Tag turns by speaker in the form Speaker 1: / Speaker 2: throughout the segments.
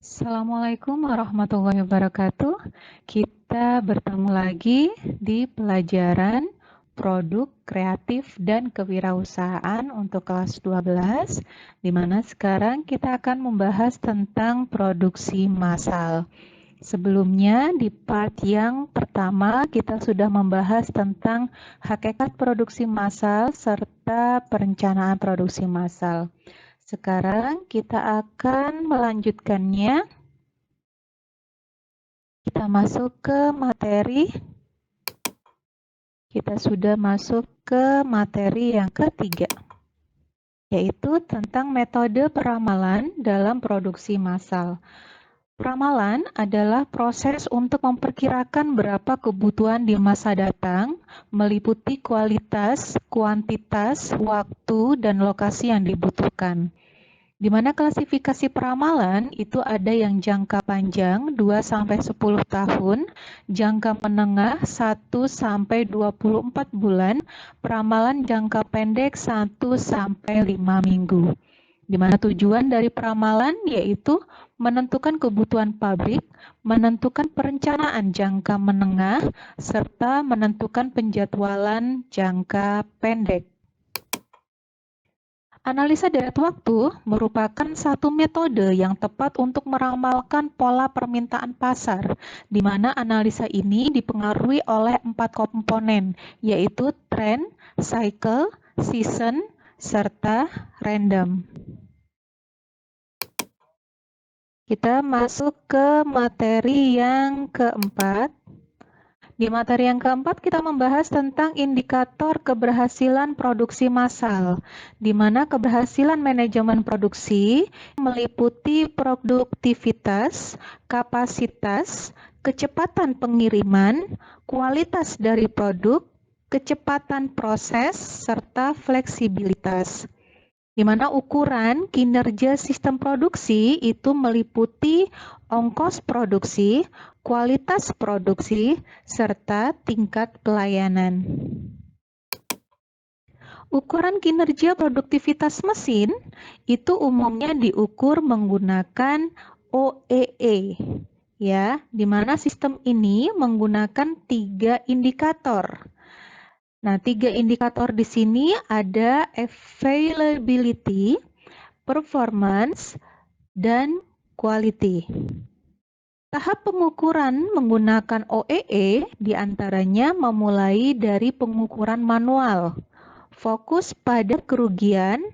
Speaker 1: Assalamualaikum warahmatullahi wabarakatuh. Kita bertemu lagi di pelajaran produk kreatif dan kewirausahaan untuk kelas 12, di mana sekarang kita akan membahas tentang produksi massal. Sebelumnya, di part yang pertama, kita sudah membahas tentang hakikat produksi massal serta perencanaan produksi massal. Sekarang kita akan melanjutkannya. Kita masuk ke materi. Kita sudah masuk ke materi yang ketiga, yaitu tentang metode peramalan dalam produksi massal. Peramalan adalah proses untuk memperkirakan berapa kebutuhan di masa datang, meliputi kualitas, kuantitas, waktu, dan lokasi yang dibutuhkan. Di mana klasifikasi peramalan itu ada yang jangka panjang 2-10 tahun, jangka menengah 1-24 bulan, peramalan jangka pendek 1-5 minggu. Di mana tujuan dari peramalan yaitu menentukan kebutuhan pabrik, menentukan perencanaan jangka menengah, serta menentukan penjadwalan jangka pendek. Analisa deret waktu merupakan satu metode yang tepat untuk meramalkan pola permintaan pasar, di mana analisa ini dipengaruhi oleh 4 komponen, yaitu tren, cycle, season, serta random. Kita masuk ke materi yang keempat. Di materi yang keempat, kita membahas tentang indikator keberhasilan produksi massal, di mana keberhasilan manajemen produksi meliputi produktivitas, kapasitas, kecepatan pengiriman, kualitas dari produk, kecepatan proses, serta fleksibilitas. Di mana ukuran kinerja sistem produksi itu meliputi ongkos produksi, kualitas produksi, serta tingkat pelayanan. Ukuran kinerja produktivitas mesin itu umumnya diukur menggunakan OEE, ya, di mana sistem ini menggunakan 3 indikator. Nah, 3 indikator di sini ada availability, performance, dan quality. Tahap pengukuran menggunakan OEE diantaranya memulai dari pengukuran manual, fokus pada kerugian,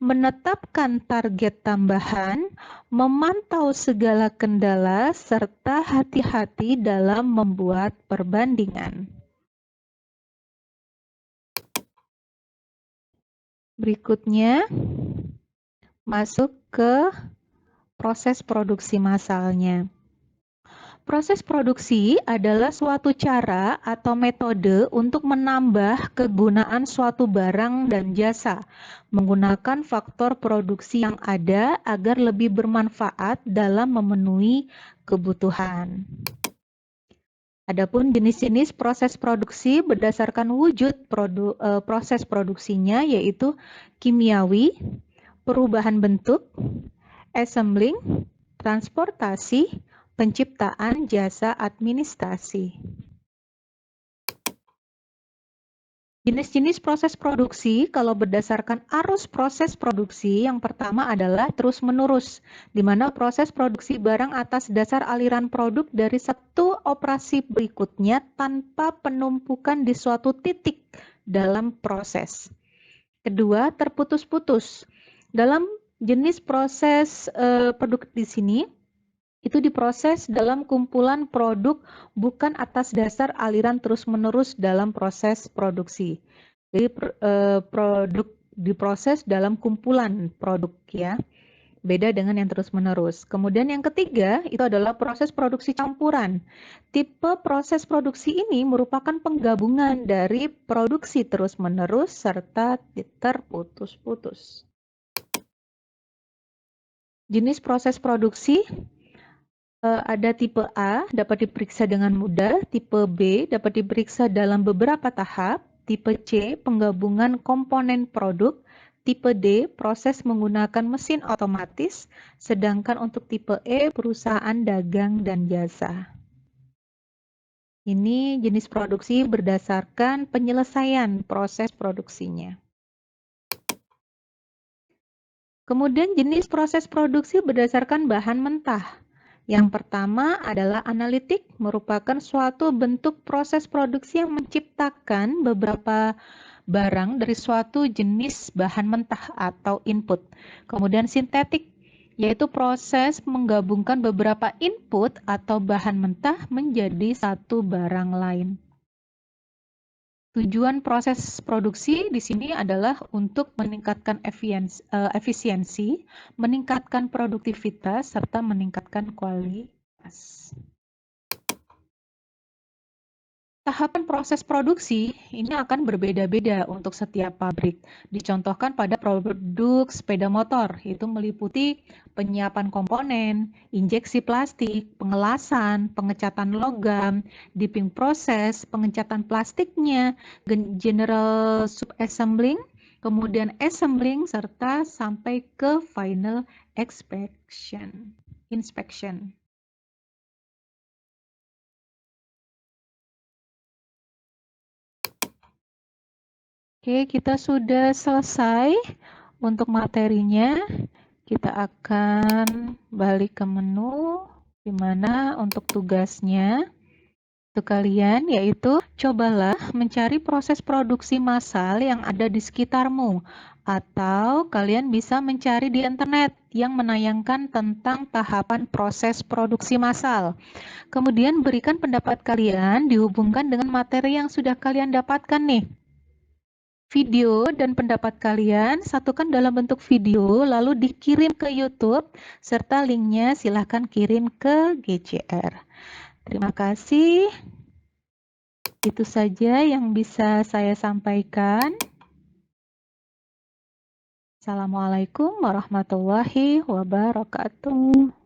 Speaker 1: menetapkan target tambahan, memantau segala kendala, serta hati-hati dalam membuat perbandingan. Berikutnya, masuk ke proses produksi massalnya. Proses produksi adalah suatu cara atau metode untuk menambah kegunaan suatu barang dan jasa, menggunakan faktor produksi yang ada agar lebih bermanfaat dalam memenuhi kebutuhan. Adapun jenis-jenis proses produksi berdasarkan wujud proses produksinya yaitu kimiawi, perubahan bentuk, assembling, transportasi, penciptaan jasa administrasi. Jenis-jenis proses produksi, kalau berdasarkan arus proses produksi, yang pertama adalah terus-menerus, di mana proses produksi barang atas dasar aliran produk dari satu operasi berikutnya tanpa penumpukan di suatu titik dalam proses. Kedua, terputus-putus. Dalam jenis proses produk di sini, itu diproses dalam kumpulan produk bukan atas dasar aliran terus-menerus dalam proses produksi. Jadi produk diproses dalam kumpulan produk ya, beda dengan yang terus-menerus. Kemudian yang ketiga itu adalah proses produksi campuran. Tipe proses produksi ini merupakan penggabungan dari produksi terus-menerus serta terputus-putus. Jenis proses produksi ada tipe A, dapat diperiksa dengan mudah, tipe B, dapat diperiksa dalam beberapa tahap, tipe C, penggabungan komponen produk, Tipe D, proses menggunakan mesin otomatis, sedangkan untuk tipe E, perusahaan dagang dan jasa. Ini jenis produksi berdasarkan penyelesaian proses produksinya. Kemudian jenis proses produksi berdasarkan bahan mentah. Yang pertama adalah analitik, merupakan suatu bentuk proses produksi yang menciptakan beberapa barang dari suatu jenis bahan mentah atau input. Kemudian sintetik, yaitu proses menggabungkan beberapa input atau bahan mentah menjadi satu barang lain. Tujuan proses produksi di sini adalah untuk meningkatkan efisiensi, meningkatkan produktivitas, serta meningkatkan kualitas. Tahapan proses produksi ini akan berbeda-beda untuk setiap pabrik. Dicontohkan pada produk sepeda motor, itu meliputi penyiapan komponen, injeksi plastik, pengelasan, pengecatan logam, dipping proses, pengecatan plastiknya, general subassembling, kemudian assembling, serta sampai ke final inspection. Oke, kita sudah selesai untuk materinya. Kita akan balik ke menu, di mana untuk tugasnya untuk kalian yaitu cobalah mencari proses produksi massal yang ada di sekitarmu, atau kalian bisa mencari di internet yang menayangkan tentang tahapan proses produksi massal. Kemudian berikan pendapat kalian dihubungkan dengan materi yang sudah kalian dapatkan nih. Video dan pendapat kalian satukan dalam bentuk video lalu dikirim ke YouTube serta linknya silahkan kirim ke GCR. Terima kasih. Itu saja yang bisa saya sampaikan. Assalamualaikum warahmatullahi wabarakatuh.